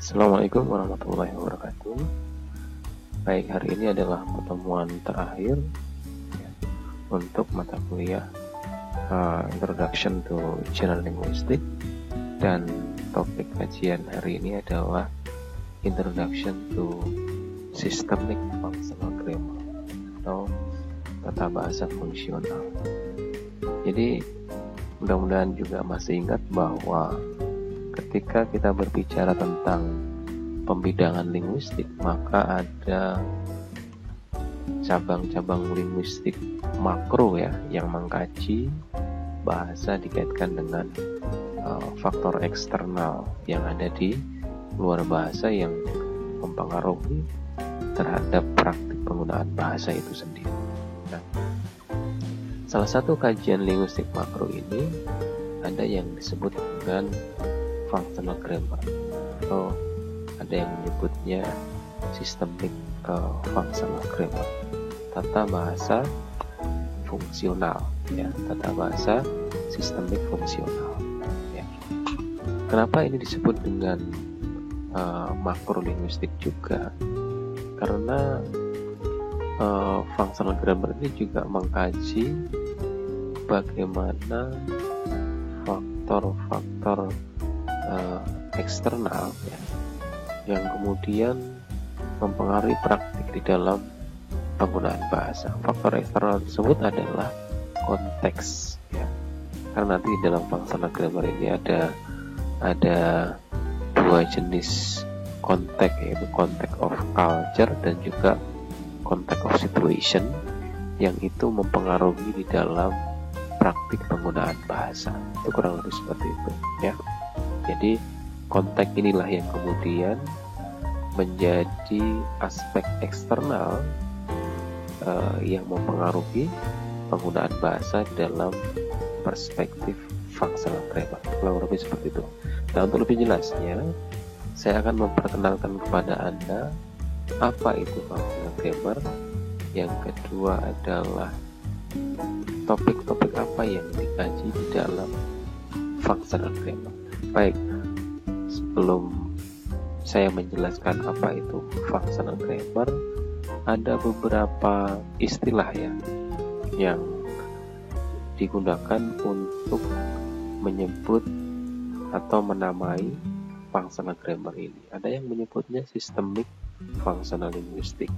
Assalamualaikum warahmatullahi wabarakatuh. Baik, hari ini adalah pertemuan terakhir ya, untuk mata kuliah Introduction to General Linguistics, dan topik kajian hari ini adalah Introduction to Systemic Functional Grammar atau tata bahasa fungsional. Jadi mudah-mudahan juga masih ingat bahwa ketika kita berbicara tentang pembidangan linguistik, maka ada cabang-cabang linguistik makro ya, yang mengkaji bahasa dikaitkan dengan faktor eksternal yang ada di luar bahasa yang mempengaruhi terhadap praktik penggunaan bahasa itu sendiri. Nah, salah satu kajian linguistik makro ini ada yang disebut dengan functional grammar, atau ada yang menyebutnya systemic functional grammar, tata bahasa fungsional ya, tata bahasa sistemik fungsional ya. Kenapa ini disebut dengan makrolinguistik juga? Karena functional grammar ini juga mengkaji bagaimana faktor-faktor eksternal ya, yang kemudian mempengaruhi praktik di dalam penggunaan bahasa. Faktor eksternal tersebut adalah konteks ya. Karena nanti di dalam functional grammar ini ada dua jenis konteks, yaitu konteks of culture dan juga konteks of situation, yang itu mempengaruhi di dalam praktik penggunaan bahasa. Itu kurang lebih seperti itu ya. Jadi konteks inilah yang kemudian menjadi aspek eksternal yang mempengaruhi penggunaan bahasa dalam perspektif functional grammar. Kurang lebih seperti itu. Nah, untuk lebih jelasnya, saya akan memperkenalkan kepada Anda apa itu functional grammar. Yang kedua adalah topik-topik apa yang dikaji di dalam functional grammar. Baik, sebelum saya menjelaskan apa itu functional grammar, ada beberapa istilah ya yang digunakan untuk menyebut atau menamai functional grammar ini. Ada yang menyebutnya systemic functional linguistic,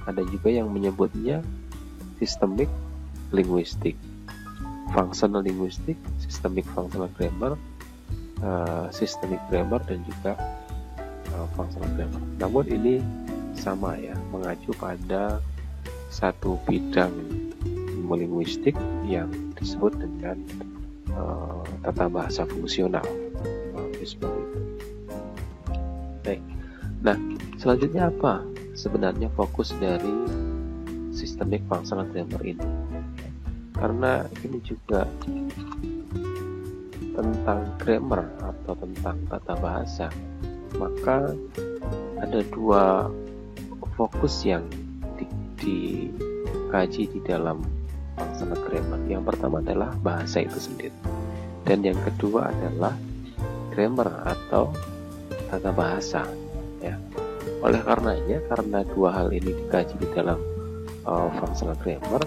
ada juga yang menyebutnya systemic linguistic, functional linguistic, systemic functional grammar, systemic grammar, dan juga functional grammar. Namun ini sama ya, mengacu pada satu bidang ilmu linguistik yang disebut dengan tata bahasa fungsional. Seperti itu. Baik. Nah, selanjutnya apa sebenarnya fokus dari systemic functional grammar ini? Karena ini juga tentang grammar atau tentang tata bahasa, maka ada dua fokus yang dikaji di dalam functional grammar. Yang pertama adalah bahasa itu sendiri, dan yang kedua adalah grammar atau tata bahasa ya. Oleh karenanya, karena dua hal ini dikaji di dalam functional grammar,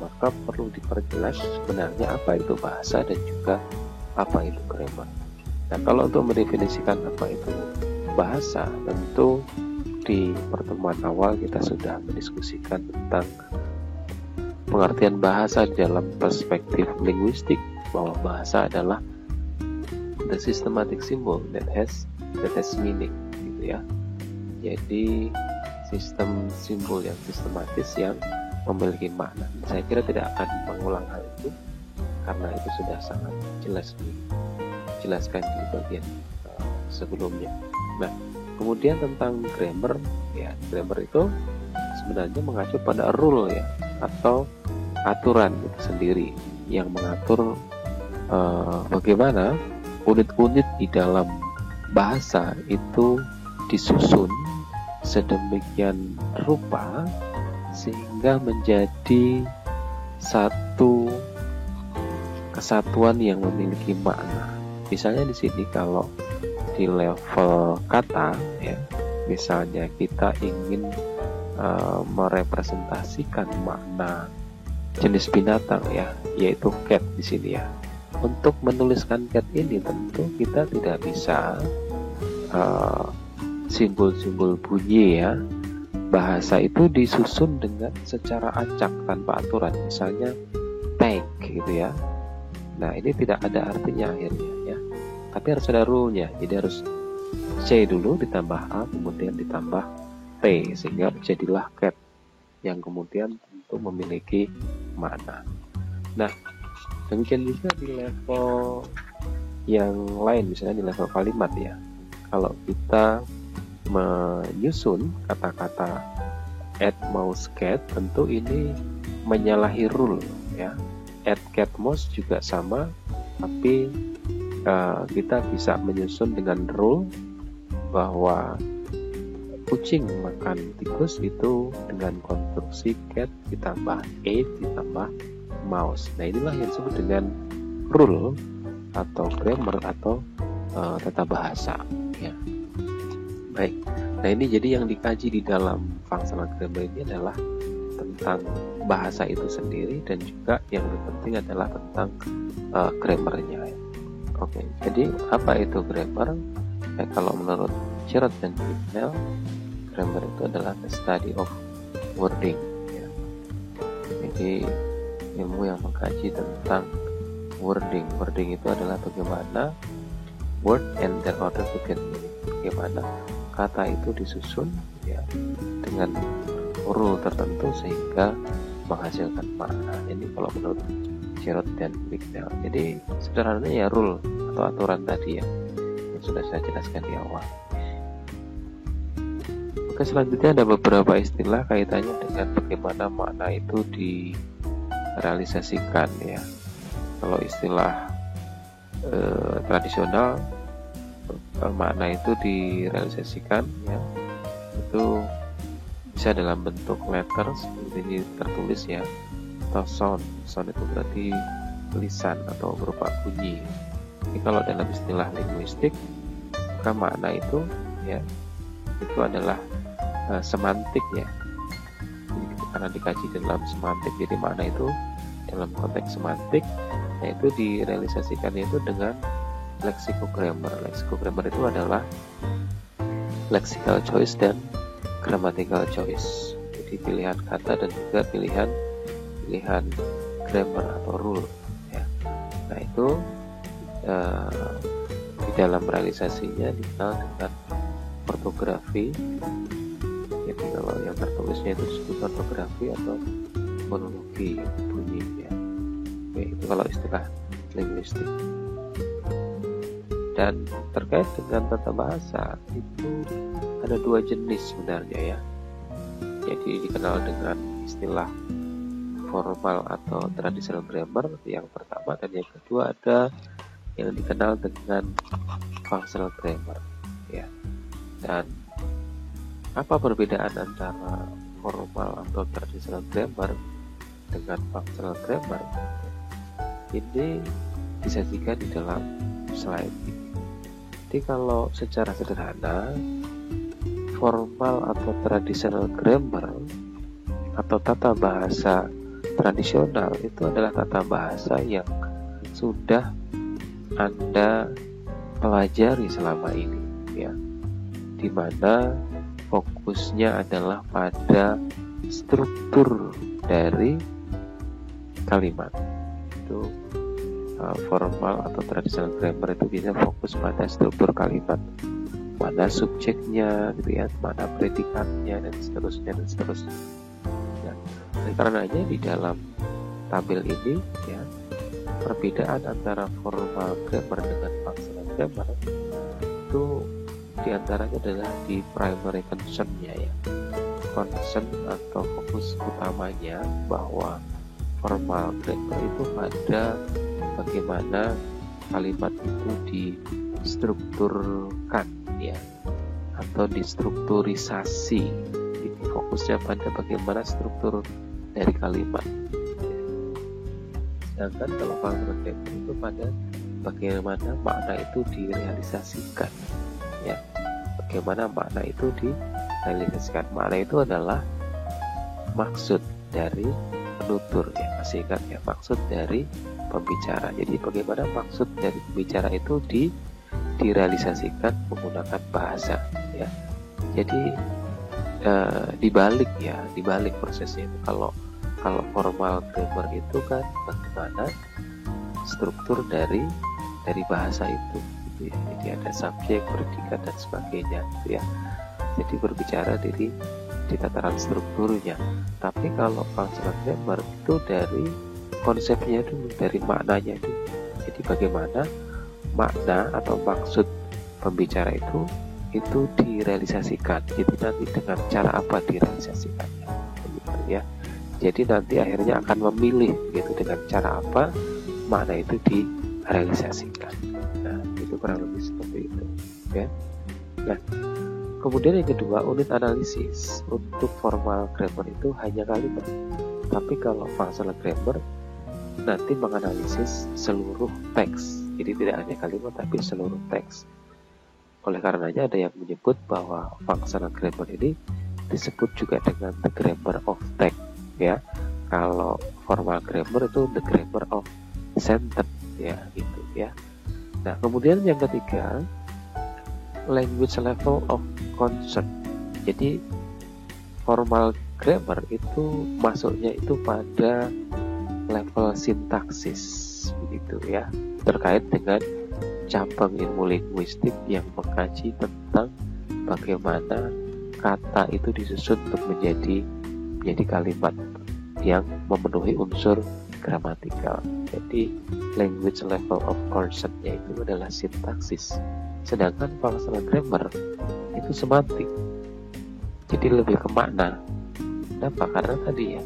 maka perlu diperjelas sebenarnya apa itu bahasa dan juga apa itu grammar. Nah, kalau untuk mendefinisikan apa itu bahasa, tentu di pertemuan awal kita sudah mendiskusikan tentang pengertian bahasa dalam perspektif linguistik, bahwa bahasa adalah the systematic symbol that has meaning gitu ya. Jadi sistem simbol yang sistematis yang memiliki makna. Saya kira tidak akan mengulang hal itu karena itu sudah sangat jelas dijelaskan di bagian sebelumnya. Nah, kemudian tentang grammar ya, grammar itu sebenarnya mengacu pada rule ya, atau aturan itu sendiri yang mengatur bagaimana unit-unit di dalam bahasa itu disusun sedemikian rupa sehingga menjadi satu kesatuan yang memiliki makna. Misalnya di sini kalau di level kata ya, misalnya kita ingin merepresentasikan makna jenis binatang ya, yaitu cat di sini ya. Untuk menuliskan cat ini tentu kita tidak bisa simbol-simbol bunyi ya. Bahasa itu disusun dengan secara acak tanpa aturan, misalnya tag gitu ya. Nah ini tidak ada artinya akhirnya ya, tapi harus ada rule-nya. Jadi harus C dulu ditambah A kemudian ditambah T sehingga jadilah cat yang kemudian tentu memiliki makna. Nah demikian juga di level yang lain, misalnya di level kalimat ya. Kalau kita menyusun kata-kata add mouse cat, tentu ini menyalahi rule ya. Add cat mouse juga sama, tapi kita bisa menyusun dengan rule bahwa kucing makan tikus itu dengan konstruksi cat ditambah a ditambah mouse. Nah inilah yang disebut dengan rule atau grammar atau tata bahasa ya. Baik, nah ini jadi yang dikaji di dalam functional grammar ini adalah tentang bahasa itu sendiri, dan juga yang lebih penting adalah tentang grammarnya ya. Oke, jadi apa itu grammar? Kalau menurut Sherrod dan Bicknell, grammar itu adalah the study of wording ya. Jadi ilmu yang mengkaji tentang wording. Wording itu adalah bagaimana word and their order to get meaning. Bagaimana kata itu disusun ya dengan rule tertentu sehingga menghasilkan makna. Ini kalau menurut Sherrod dan Bicknell. Jadi sederhananya ya rule atau aturan tadi ya yang sudah saya jelaskan di awal. Oke, selanjutnya ada beberapa istilah kaitannya dengan bagaimana makna itu direalisasikan ya. Kalau istilah tradisional, makna itu direalisasikan ya, itu bisa dalam bentuk letter seperti ini tertulis ya, atau sound. Sound itu berarti tulisan atau berupa bunyi. Jadi kalau dalam istilah linguistik, maka makna itu ya itu adalah semantik ya. Jadi, karena dikaji dalam semantik, jadi makna itu dalam konteks semantik, nah itu direalisasikan itu dengan lexicographer. Lexicographer itu adalah lexical choice dan grammatical choice. Jadi pilihan kata dan juga pilihan grammar atau rule ya. Nah itu di dalam realisasinya dikenal dengan ortografi. Jadi kalau yang tertulisnya itu disebut ortografi atau fonologi bunyi ya. Oke, itu kalau istilah linguistik. Dan terkait dengan tata bahasa itu ada dua jenis sebenarnya ya. Jadi dikenal dengan istilah formal atau traditional grammar yang pertama, dan yang kedua ada yang dikenal dengan functional grammar ya. Dan apa perbedaan antara formal atau traditional grammar dengan functional grammar? Ini disajikan di dalam slide ini. Jadi kalau secara sederhana, formal atau traditional grammar atau tata bahasa tradisional itu adalah tata bahasa yang sudah Anda pelajari selama ini ya, di mana fokusnya adalah pada struktur dari kalimat. Itu formal atau traditional grammar itu biasanya fokus pada struktur kalimat, mana subjeknya gitu ya, mana predikatnya, dan seterusnya. Nah, karenanya di dalam tabel ini ya, perbedaan antara formal grammar dengan functional grammar itu diantaranya adalah di primary concern-nya ya. Concern atau fokus utamanya bahwa formal grammar itu pada bagaimana kalimat itu distrukturkan ya, atau distrukturisasi. Jadi fokusnya pada bagaimana struktur dari kalimat. Sedangkan kalau functional grammar itu pada bagaimana makna itu direalisasikan bagaimana makna itu direalisasikan. Makna itu adalah maksud dari penutur, ya, masih ingat ya, maksud dari pembicara. Jadi bagaimana maksud dari pembicara itu direalisasikan menggunakan bahasa, ya. Jadi dibalik prosesnya itu. Kalau formal grammar itu kan bagaimana struktur dari bahasa itu, gitu ya. Jadi ada subjek, predikat dan sebagainya, gitu ya. Jadi berbicara di tataran strukturnya. Tapi kalau functional grammar itu dari konsepnya dulu, dari maknanya dulu. Jadi bagaimana makna atau maksud pembicara itu direalisasikan. Jadi nanti dengan cara apa direalisasikannya, gitu ya. Jadi nanti akhirnya akan memilih gitu dengan cara apa makna itu direalisasikan. Nah, itu kurang lebih seperti itu, ya. Nah, kemudian yang kedua, unit analisis. Untuk formal grammar itu hanya kalimat. Tapi kalau functional grammar nanti menganalisis seluruh teks. Jadi tidak hanya kalimat tapi seluruh teks. Oleh karenanya ada yang menyebut bahwa functional grammar ini disebut juga dengan the grammar of text, ya. Kalau formal grammar itu the grammar of sentence, ya, gitu ya. Nah, kemudian yang ketiga, language level of concern. Jadi formal grammar itu masuknya itu pada level sintaksis, begitu ya, terkait dengan cabang ilmu linguistik yang mengkaji tentang bagaimana kata itu disusun untuk menjadi kalimat yang memenuhi unsur gramatikal. Jadi language level of concern-nya itu adalah sintaksis, sedangkan functional grammar itu semantik, jadi lebih ke makna. Kenapa? Karena tadi ya,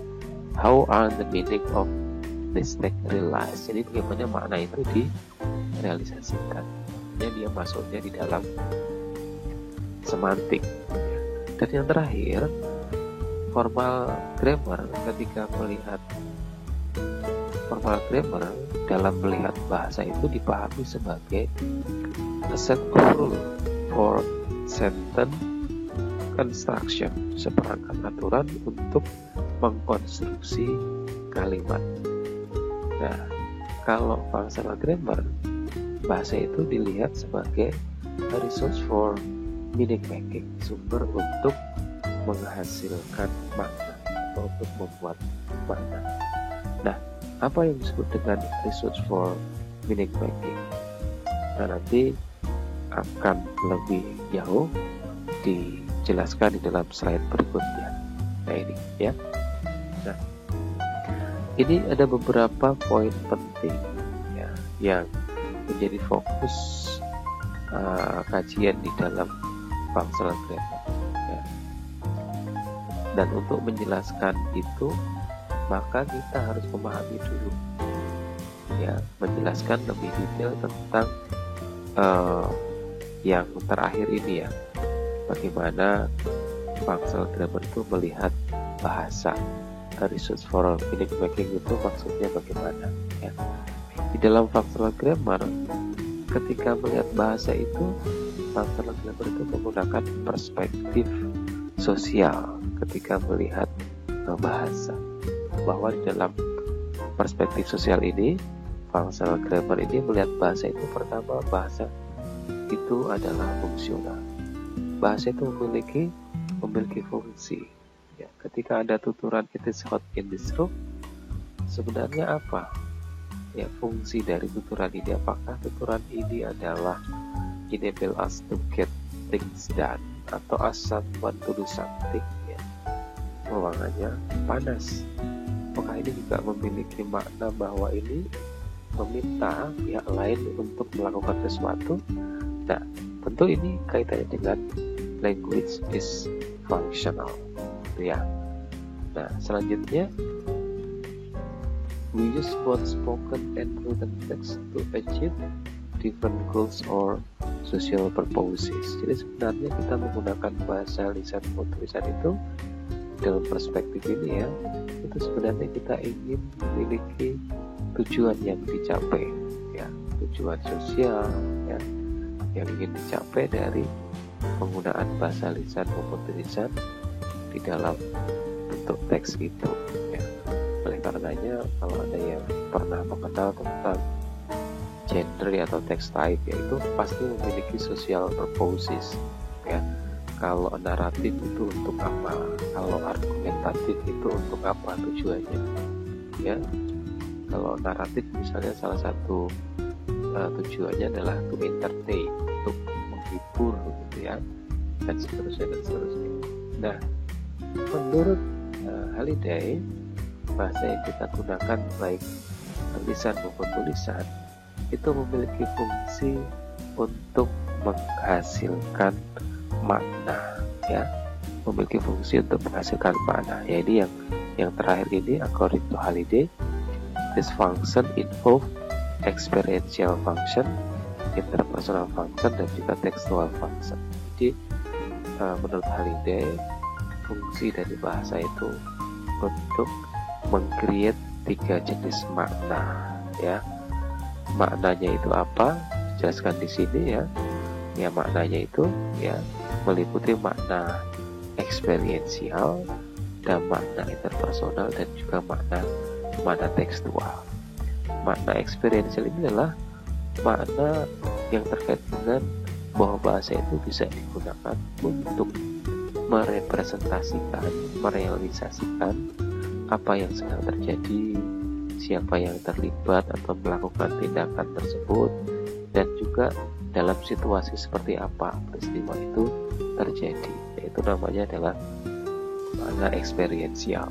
how are the meaning of this text realized. Jadi bagaimana makna itu direalisasikan. Jadi dia masuknya di dalam semantik. Dan yang terakhir, formal grammar. Ketika melihat formal grammar dalam melihat bahasa itu dipahami sebagai a set of rule for sentence construction, seperangkat aturan untuk mengkonstruksi kalimat. Nah, kalau functional grammar, bahasa itu dilihat sebagai a resource for meaning making, sumber untuk menghasilkan makna atau untuk membuat makna. Nah, apa yang disebut dengan resource for meaning making? Nah, nanti akan lebih jauh dijelaskan di dalam slide berikutnya. Nah, ini ya. Nah, ini ada beberapa poin penting ya, yang menjadi fokus kajian di dalam functional grammar ya. Dan untuk menjelaskan itu, maka kita harus memahami dulu ya, menjelaskan lebih detail tentang yang terakhir ini ya, bagaimana functional grammar itu melihat bahasa. Research for meaning making itu maksudnya bagaimana ya. Di dalam functional grammar, ketika melihat bahasa itu, functional grammar itu menggunakan perspektif sosial ketika melihat bahasa, bahwa di dalam perspektif sosial ini, functional grammar ini melihat bahasa itu, pertama, bahasa itu adalah fungsional. Bahasa itu memiliki fungsi. Ya, ketika ada tuturan it is hot in this room, sebenarnya apa? Ya, fungsi dari tuturan ini, apakah tuturan ini adalah enable us to get things done, atau as someone to do something ya, ruangannya panas. Apakah ini juga memiliki makna bahwa ini meminta pihak lain untuk melakukan sesuatu? Nah, tentu ini kaitannya dengan language is functional ya. Nah, selanjutnya, we use both spoken and written text to achieve different goals or social purposes. Jadi sebenarnya kita menggunakan bahasa lisan maupun tulisan itu dalam perspektif ini ya, itu sebenarnya kita ingin memiliki tujuan yang dicapai ya, tujuan sosial ya, yang ingin dicapai dari penggunaan bahasa lisan maupun tulisan di dalam bentuk teks itu ya. Oleh karenanya kalau ada yang pernah mengenal tentang genre atau text type, yaitu pasti memiliki social purposes ya. Kalau naratif itu untuk apa, kalau argumentatif itu untuk apa tujuannya ya. Kalau naratif misalnya salah satu tujuannya adalah to entertain, untuk menghibur gitu ya, dan seterusnya. Nah, menurut Halliday, bahasa yang kita gunakan baik tulisan maupun tulisan itu memiliki fungsi untuk menghasilkan makna ya, memiliki fungsi untuk menghasilkan makna. Ya, ini yang terakhir ini, according to Halliday, this function involve experiential function, interpersonal function, dan juga textual function. Jadi menurut Halliday, fungsi dari bahasa itu untuk meng-create 3 jenis makna ya. Maknanya itu apa? Dijelaskan di sini ya. Ya, maknanya itu ya meliputi makna eksperiensial dan makna interpersonal dan juga makna tekstual. Makna eksperiensial ini adalah makna yang terkait dengan bahwa bahasa itu bisa digunakan untuk merepresentasikan, merealisasikan apa yang sedang terjadi, siapa yang terlibat atau melakukan tindakan tersebut, dan juga dalam situasi seperti apa peristiwa itu terjadi. Itu namanya adalah makna eksperiensial,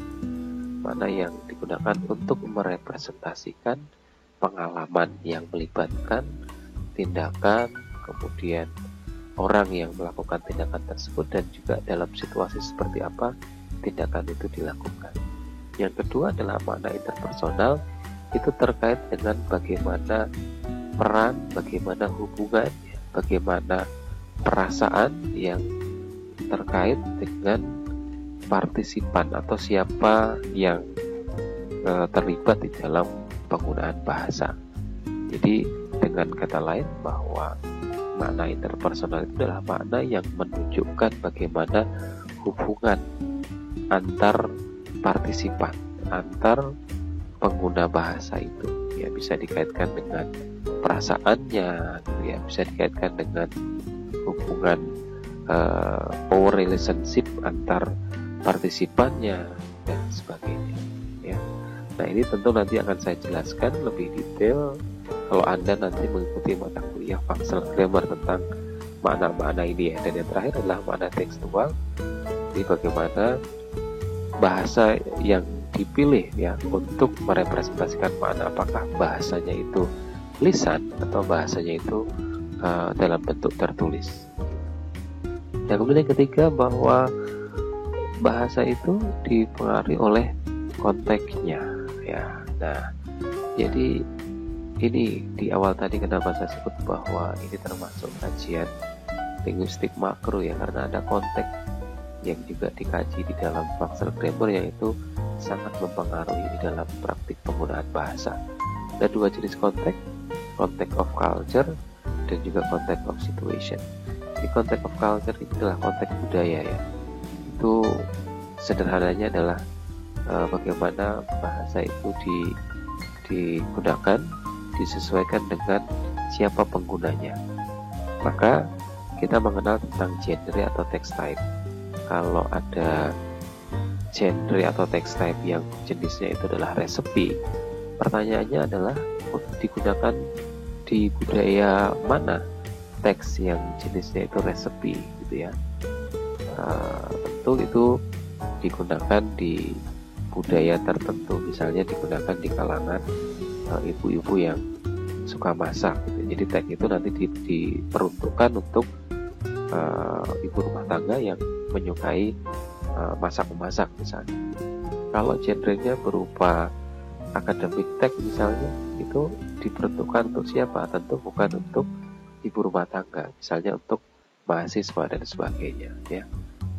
makna yang digunakan untuk merepresentasikan pengalaman yang melibatkan tindakan, kemudian orang yang melakukan tindakan tersebut, dan juga dalam situasi seperti apa tindakan itu dilakukan. Yang kedua adalah makna interpersonal, itu terkait dengan bagaimana peran, bagaimana hubungan, bagaimana perasaan yang terkait dengan partisipan atau siapa yang terlibat di dalam penggunaan bahasa. Jadi dengan kata lain bahwa makna interpersonal itu adalah makna yang menunjukkan bagaimana hubungan antar partisipan, antar pengguna bahasa itu ya, bisa dikaitkan dengan perasaannya gitu ya, bisa dikaitkan dengan hubungan power relationship antar partisipannya dan sebagainya ya. Nah, ini tentu nanti akan saya jelaskan lebih detail kalau Anda nanti mengikuti mata kuliah functional grammar tentang makna-makna ini ya. Dan yang terakhir adalah makna tekstual, jadi bagaimana bahasa yang dipilih ya untuk merepresentasikan makna, apakah bahasanya itu lisan atau bahasanya itu dalam bentuk tertulis. Dan kemudian yang ketiga, bahwa bahasa itu dipengaruhi oleh konteksnya ya. Nah, jadi ini di awal tadi kenapa saya sebut bahwa ini termasuk kajian linguistik makro ya, karena ada konteks yang juga dikaji di dalam functional grammar, yaitu sangat mempengaruhi di dalam praktik penggunaan bahasa. Ada 2 jenis konteks, konteks of culture dan juga konteks of situation. Di konteks of culture itu adalah konteks budaya ya. Itu sederhananya adalah bagaimana bahasa itu digunakan, disesuaikan dengan siapa penggunanya. Maka kita mengenal tentang genre atau text type. Kalau ada genre atau text type yang jenisnya itu adalah resepi, pertanyaannya adalah digunakan di budaya mana teks yang jenisnya itu resepi gitu ya. Tentu itu digunakan di budaya tertentu, misalnya digunakan di kalangan ibu-ibu yang suka masak gitu. Jadi teks itu nanti diperuntukkan untuk ibu rumah tangga yang menyukai masak-memasak misalnya. Kalau genrenya berupa academic text misalnya, itu diperuntukkan untuk siapa? Tentu bukan untuk ibu rumah tangga, misalnya untuk mahasiswa dan sebagainya ya.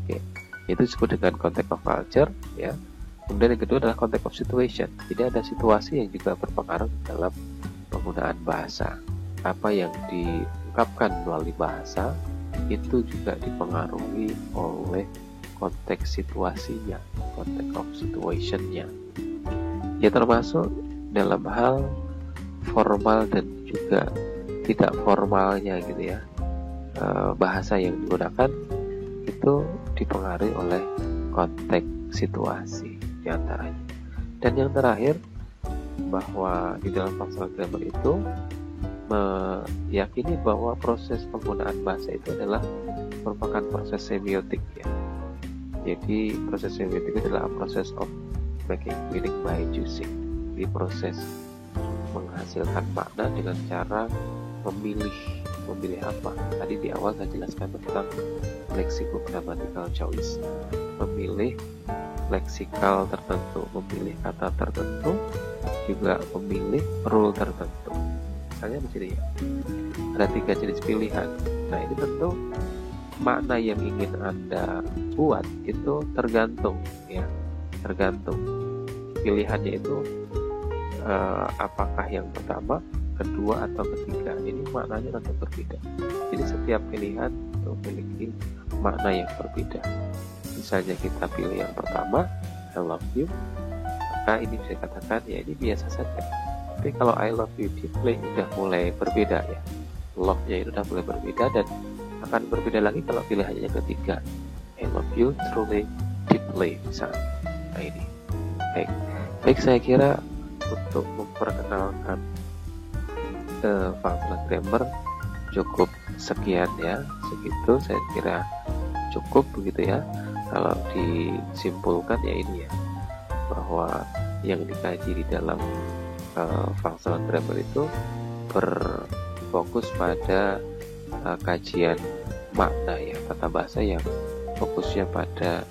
Oke. Itu disebut dengan context of culture ya. Kemudian yang kedua adalah context of situation. Jadi ada situasi yang juga berpengaruh dalam penggunaan bahasa. Apa yang diungkapkan melalui bahasa itu juga dipengaruhi oleh konteks situasinya, konteks of situationnya. Ya termasuk dalam hal formal dan juga tidak formalnya gitu ya. Bahasa yang digunakan itu dipengaruhi oleh konteks situasi diantaranya. Dan yang terakhir, bahwa di dalam functional grammar itu meyakini bahwa proses penggunaan bahasa itu adalah merupakan proses semiotik ya. Jadi proses semiotik itu adalah proses of making meaning by choosing. Di proses menghasilkan makna dengan cara memilih apa. Tadi di awal saya jelaskan tentang lexicogrammatical choice, memilih leksikal tertentu, memilih kata tertentu, juga memilih rule tertentu. Misalnya begini ya, ada 3 jenis pilihan. Nah ini tentu makna yang ingin Anda buat itu tergantung ya, tergantung pilihannya itu apakah yang pertama, kedua atau ketiga. Ini maknanya tentu berbeda. Jadi setiap pilihan memiliki makna yang berbeda. Misalnya kita pilih yang pertama, I love you, maka ini bisa katakan ya ini biasa saja. Tapi kalau I love you deeply sudah mulai berbeda ya, love-nya itu sudah mulai berbeda, dan akan berbeda lagi kalau pilihannya yang ketiga, I love you truly deeply misalnya. Nah ini baik saya kira untuk memperkenalkan functional grammar cukup sekian ya, segitu saya kira cukup begitu ya. Kalau disimpulkan ya ini ya, bahwa yang dikaji di dalam functional grammar itu berfokus pada kajian makna ya, tata bahasa yang fokusnya pada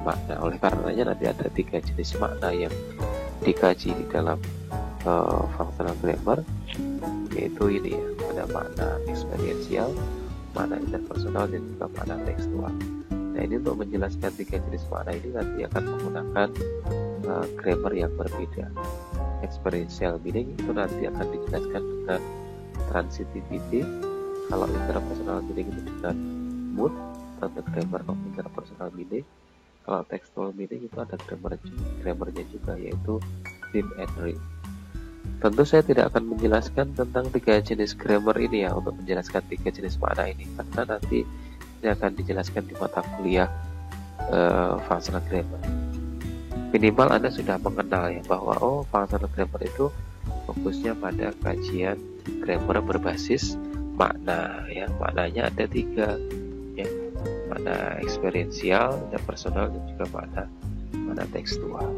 makna. Oleh karenanya nanti ada 3 jenis makna yang dikaji di dalam functional grammar, yaitu ini ya, ada makna experiential, makna interpersonal, dan juga makna tekstual. Nah ini untuk menjelaskan 3 jenis makna ini nanti akan menggunakan grammar yang berbeda. Experiential meaning itu nanti akan dijelaskan dengan transitivity, kalau interpersonal meaning itu dengan mood atau grammar of interpersonal meaning. Kalau textual meaning itu ada grammarnya juga, yaitu theme and rhyme. Tentu saya tidak akan menjelaskan tentang 3 jenis grammar ini ya, untuk menjelaskan 3 jenis makna ini, karena nanti ini akan dijelaskan di mata kuliah functional grammar. Minimal Anda sudah mengenal ya, bahwa functional grammar itu fokusnya pada kajian grammar berbasis makna ya. Maknanya ada 3 ya, makna experiential, interpersonal, dan juga makna tekstual.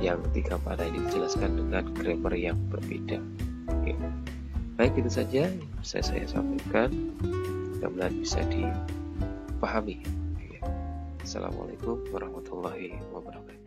Yang 3 makna ini dijelaskan dengan grammar yang berbeda. Oke. Baik, itu saja yang bisa saya sampaikan, mudah-mudahan bisa dipahami. Assalamualaikum warahmatullahi wabarakatuh.